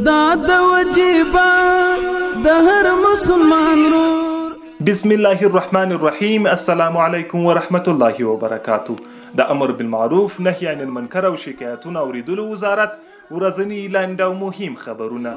دا د وجیبا د هر مسلمان رور. بسم الله الرحمن الرحیم. السلام علیکم ورحمت الله وبرکاتو. د امر بالمعروف نهی عن المنکر او شکایتونو اوریدلو وزارت ورځنی لاندې او مهم خبرونه.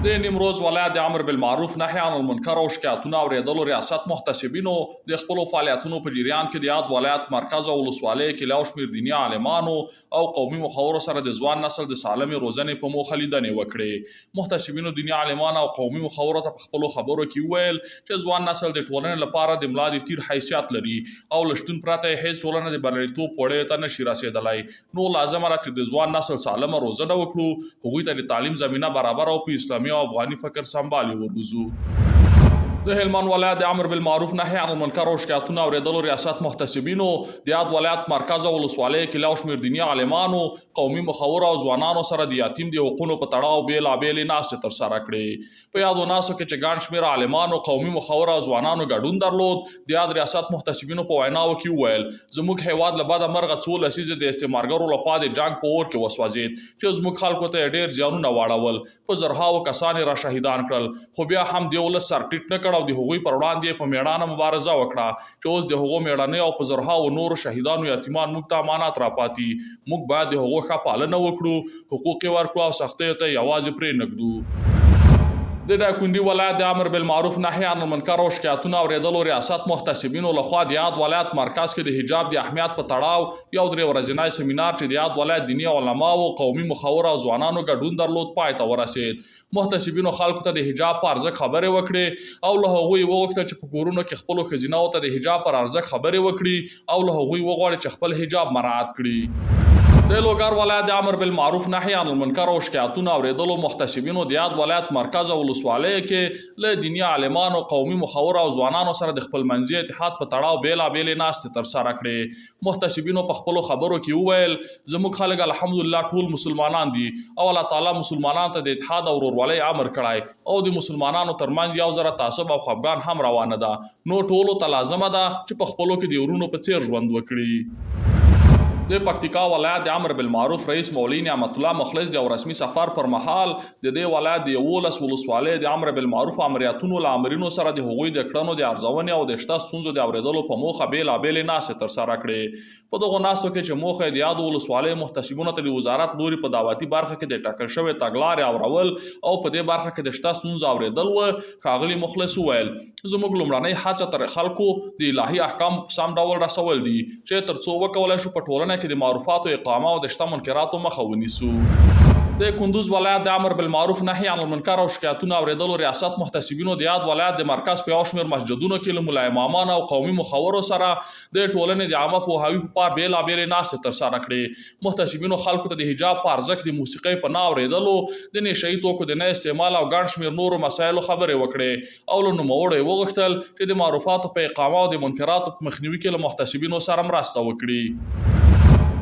د نیمروز ولایت د امر بالمعروف نهی عن المنکر او شکایتونو اوریدلو ریاست محتسبینو د خپل فعالیتونو په جریان کې د یاد ولایت مرکز او ولسوالۍ کې له شمیر دیني عالمانو او قومي مخورو سره د ځوان نسل د سالمې روزنې په موخه لیدنې وکړې. محتسبینو دیني عالمان او قومي مخورو ته په خپلو خبرو کې وویل چې ځوان نسل د ټولنې لپاره د ملا د تیر حیثیت لري او له شتون پرته هیڅ ټولنه د بریالیتوب پوړۍ ته نشي رسېدلی. نو لازمه ده چې د ځوان نسل سالمه روزنه وکړو، هغوی ته د تعلیم زمینه برابر او په اسلامي او افغاني فکر سنبالي وروزو. د هلمند ولایت د امر بالمعروف نهی عن المنکر او شکایتونو اوریدلو ریاست محتسبینو د یاد ولایت مرکز او ولسوالۍ کې له شمیر دیني عالمانو، قومي مخورو او ځوانانو سره د یتیم د حقونو په تړاو بېلابېلې ناستې ترسره کړې. په یادو ناستو کې چې ګڼ شمېر عالمانو، قومي مخورو او ځوانانو ګډون درلود. د یاد ریاست محتسبینو په ویناوو کې وویل زموږ هیواد له بده مرغه څو لسیزې د استعمارګرو لخوا د جنګ په اور کې وسوځېد چې زموږ خلکو ته یې ډېر زیانونه واړول. په زرهاوو کسان یې را شهیدان کړل، خو بیا هم د ولس سر ټیټ نه کړ او د هغوی پر وړاندې په میړانه مبارزه وکړه چې اوس د هغو میړنیو او په زرهاوو نورو شهیدانو یتیمان موږ ته امانت راپاتې. موږ باید د هغو ښه پالنه وکړو، حقوق یې ورکړو او سختیو ته یوازې پرېنږدو. د دایکنډي ولایت د امر بالمعروف نهی عن المنکر او شکایتونو اوریدلو ریاست محتسبینو لخوا د یاد ولایت مرکز کې د حجاب د اهمیت په تړاو یو 3 ورځنی سیمینار چې د یاد ولایت دیني علماو، قومي مخورو او ځوانانو ګډون درلود پای ته ورسید. محتسبینو خلکو ته د حجاب په ارزښت خبرې وکړې او له هغوی وغوښتل چې په کورونو کې خپلو ښځیناو ته د حجاب پر ارزښت خبرې وکړي او له هغوی وغواړي چې خپل حجاب مراعات کړي. د لوګر ولایت د امر بالمعروف نهی عن المنکر او شکایتونو اوریدلو محتسبینو د یاد ولایت مرکز او ولسوالۍ کې له دیني عالمانو، قومي مخورو او ځوانانو سره د خپل منځي اتحاد په تړاو بېلابېلې ناستې ترسره کړې. محتسبینو په خپلو خبرو کې وویل زموږ خلک الحمدلله ټول مسلمانان دي او الله تعالی مسلمانانو ته د اتحاد او ورورولۍ امر کړی او د مسلمانانو ترمنځ یو ذره تعصب او خفګان هم روانه ده. نو ټولو ته لازمه ده چې په خپلو کې د ورونو په څیر ژوند وکړي. د پکتیکا ولایت د امر بالمعروف رئیس مولوی نعمت الله مخلص د رسمي سفر پر مهال د دې ولایت د 11 ولسوالۍ د امر بالمعروف امریاتونو له امرینو سره د هغوی د کړنو د ارزونې او د شته ستونزو د اوریدلو په موخه بېلابېلې ناستې ترسره کړې. په دغو ناستو کې چې موخه د یادو ولسوالۍ محتسبینو ته د وزارت لوري په دعوتي برخه کې د ټاکل شوې تګلارې اورول او په دې برخه کې د شته ستونزو اوریدل و. ښاغلي مخلص وویل زموږ لومړنۍ هڅه تر خلکو د الهي احکام په سم ډول رسول دي چې تر څو وکولی شو په ټولنه کې د معروفاتو اقامه او د شته منکراتو مخه ونیسو. د کندوز ولایت د امر بالمعروف نهی عن المنکر او شکایتونو اوریدلو ریاست محتسبینو د یاد ولایت د مرکز په یو شمېر مسجدونو کې له ملا امامان او قومي مخورو سره د ټولنې د عامه پوهاوي په پار بېلابېلې ناستې ترسره کړې. محتسبینو خلکو ته د حجاب په ارزښت، د موسیقۍ په نه اوریدلو، د نشهیي توکو د نه استعمال او ګڼ شمېر نورو مسایلو خبرې وکړې او له نوموړو یې وغوښتل چې د معروفاتو په اقامه او د منکراتو په مخنیوي کې له محتسبینو سره مرسته وکړي.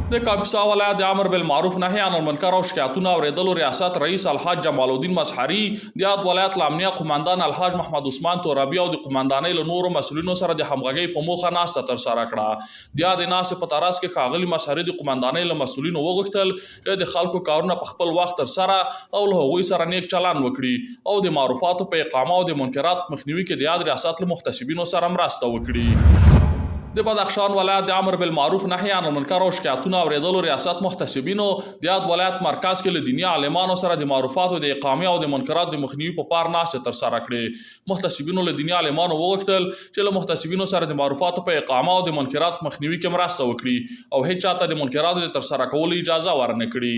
د کاپیسا ولایت د امر بالمعروف نهی عن المنکر او شکایتونو اوریدلو ریاست رئیس الحاج جمال الدین مظهري د یاد ولایت له امنیه قماندان الحاج محمد عثمان ترابي او د قماندانۍ له نورو مسؤلینو سره د همغږۍ په موخه ناسته ترسره کړه. د یادې ناستې په تراز کې ښاغلي مظهري د قماندانۍ له مسؤلینو وغوښتل چې د خلکو کارونه په خپل وخت ترسره او له هغوی سره نیک چلند وکړي او د معروفاتو په اقامه او د منکراتو مخنیوي کې د یاد ریاست له محتسبینو سره مرسته وکړي. د بدخشان ولایت د امر بالمعروف نهی عن المنکر او شکایتونو اوریدلو ریاست محتسبینو د یاد ولایت مرکز کې له دیني عالمانو سره د معروفاتو د اقامې او د منکراتو د مخنیوي په پار ناستې ترسره کړې. محتسبینو له دیني عالمانو وغوښتل چې له محتسبینو سره د معروفاتو په اقامه او د منکراتو مخنیوي کې مرسته وکړي او هیڅ چاته د منکراتو د ترسره کولو اجازه ورنه کړي.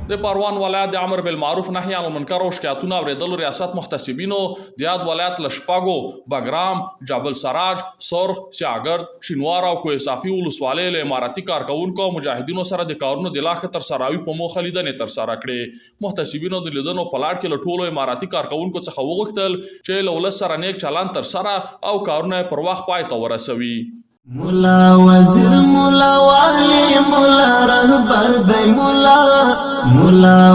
د پروان ولایت د امر بالمعروف نهی عن المنکر او شکایتونو اوریدلو ریاست محتسبینو د یاد ولایت له شپږو بګرام، جبل سراج، سرخ، سیاګرد، شینوار او کوه صافي ولسوالۍ له اماراتي کارکوونکو او مجاهدینو سره د کارونو د لا ښه ترسراوي په موخه لیدنې ترسره کړې. محتسبینو د لیدنو په لړ کې له ټولو اماراتي کارکوونکو څخه وغوښتل چې له ولس سره نیک چلند ترسره او کارونه پر وخت پای ته ورسوي. مولا وزیر، مولا والی، مولا رهبر دی، مولا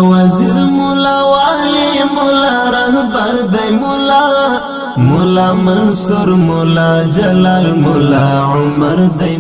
وزیر، مولا والی، مولا رهبر دی، مولا منصور، مولا جلال، مولا عمر دی.